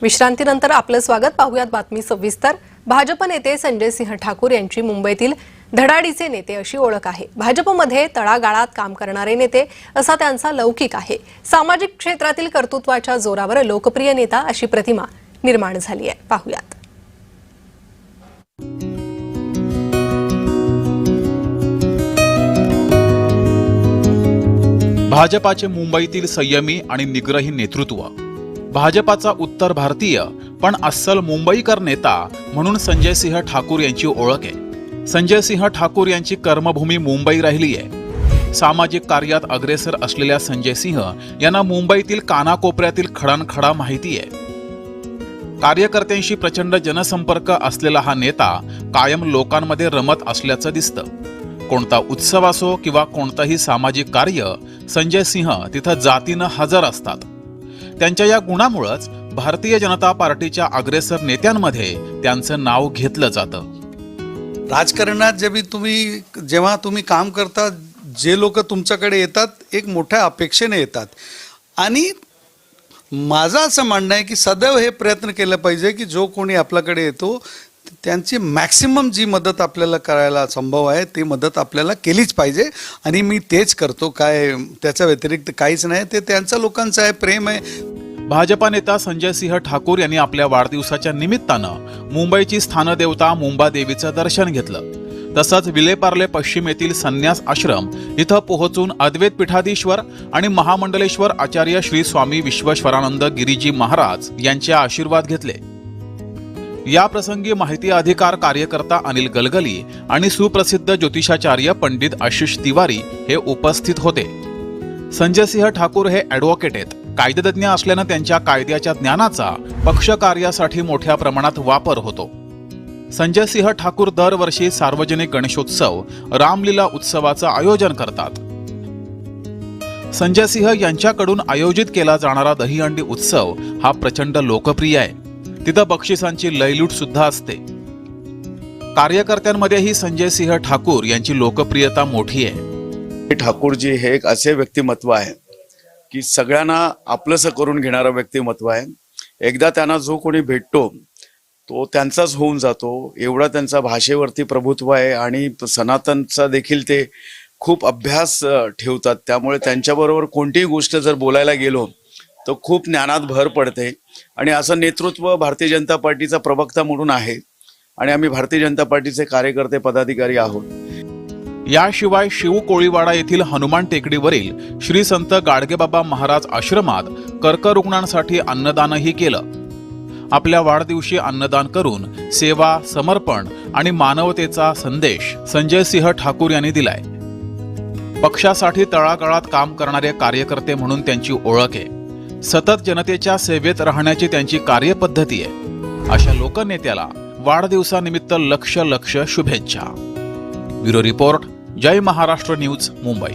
विश्रांतीनंतर आपलं स्वागत. पाहूयात बातमी सविस्तर. भाजप नेते संजय सिंह ठाकूर यांची मुंबईतील धडाडीचे नेते अशी ओळख आहे. भाजपमध्ये तळागाळात काम करणारे नेते असा त्यांचा लौकिक आहे. सामाजिक क्षेत्रातील कर्तृत्वाच्या जोरावर लोकप्रिय नेता अशी प्रतिमा निर्माण झाली आहे. पाहूयात. भाजपाचे मुंबईतील संयमी आणि निग्रही नेतृत्व, भाजपाचा उत्तर भारतीय पण अस्सल मुंबईकर नेता म्हणून संजय सिंह ठाकूर यांची ओळख आहे. संजय सिंह ठाकूर यांची कर्मभूमी मुंबई राहिली आहे. सामाजिक कार्यात अग्रेसर असलेल्या संजय सिंह यांना मुंबईतील कानाकोपऱ्यातील खडानखडा माहिती आहे. कार्यकर्त्यांशी प्रचंड जनसंपर्क असलेला हा नेता कायम लोकांमध्ये रमत असल्याचं दिसतं. कोणता उत्सव असो किंवा कोणताही सामाजिक कार्य, संजय सिंह तिथं जातीनं हजर असतात. त्यांच्या या गुणामुळेच भारतीय जनता पार्टीच्या अग्रेसर नेत्यांमध्ये त्यांचं नाव घेतलं जातं. राजकारणात जेव्हा तुम्ही काम करता, जे लोक तुमच्याकडे येतात एक मोठ्या अपेक्षेने येतात. आणि माझं असं म्हणणं आहे की सदैव हे प्रयत्न केलं पाहिजे की जो कोणी आपल्याकडे येतो त्यांची मॅक्सिमम जी मदत आपल्याला करायला संभव आहे ती मदत आपल्याला केलीच पाहिजे. आणि मी तेच करतो. काय त्याच्या व्यतिरिक्त काहीच नाही. ते त्यांच्या लोकांचं आहे, प्रेम आहे. भाजपा नेता संजय सिंह ठाकूर यांनी आपल्या वाढदिवसाच्या निमित्तानं मुंबईची स्थानदेवता मुंबादेवीचं दर्शन घेतलं. तसंच विलेपार्ले पश्चिमेतील संन्यास आश्रम इथं पोहोचून अद्वैत पीठाधीश्वर आणि महामंडलेश्वर आचार्य श्री स्वामी विश्वेश्वरानंद गिरीजी महाराज यांचे आशीर्वाद घेतले. या प्रसंगी माहिती अधिकार कार्यकर्ता अनिल गलगली आणि सुप्रसिद्ध ज्योतिषाचार्य पंडित आशिष तिवारी हे उपस्थित होते. संजय सिंह ठाकूर हे ॲडव्होकेट आहेत. कायदेतज्ञ असल्यानं त्यांच्या कायद्याच्या ज्ञानाचा पक्ष कार्यासाठी मोठ्या प्रमाणात वापर होतो. संजय सिंह ठाकूर दरवर्षी सार्वजनिक गणेशोत्सव, रामलीला उत्सवाचं आयोजन करतात. संजय सिंह यांच्याकडून आयोजित केला जाणारा दहीहंडी उत्सव हा प्रचंड लोकप्रिय आहे. तिथं बक्षिसांची लयलूट सुद्धा असते. कार्यकर्त्यांमध्येही संजय सिंह ठाकूर यांची लोकप्रियता मोठी आहे. ठाकूरजी हे एक असे व्यक्तिमत्व आहे की सगळ्यांना आपलंसं करून घेणारं व्यक्तिमत्व आहे. एकदा त्यांना जो कोणी भेटतो तो त्यांचाच होऊन जातो. एवढा त्यांचा भाषेवरती प्रभुत्व आहे आणि सनातनचा देखील ते खूप अभ्यास ठेवतात. त्यामुळे त्यांच्याबरोबर कोणतीही गोष्ट जर बोलायला गेलो तर खूप ज्ञानात भर पडते. आणि असं नेतृत्व भारतीय जनता पार्टीचा प्रवक्ता म्हणून आहे आणि आम्ही भारतीय जनता पार्टीचे कार्यकर्ते पदाधिकारी आहोत. याशिवाय शिव कोळीवाडा येथील हनुमान टेकडीवरील श्री संत गाडगेबाबा महाराज आश्रमात कर्करुग्णांसाठी अन्नदानही केलं. आपल्या वाढदिवशी अन्नदान करून सेवा, समर्पण आणि मानवतेचा संदेश संजय सिंह ठाकूर यांनी दिलाय. पक्षासाठी तळागाळात काम करणारे कार्यकर्ते म्हणून त्यांची ओळख आहे. सतत जनतेच्या सेवेत राहण्याची त्यांची कार्यपद्धती आहे. अशा लोकनेत्याला वाढदिवसानिमित्त लक्ष शुभेच्छा. ब्युरो रिपोर्ट, जय महाराष्ट्र न्यूज, मुंबई.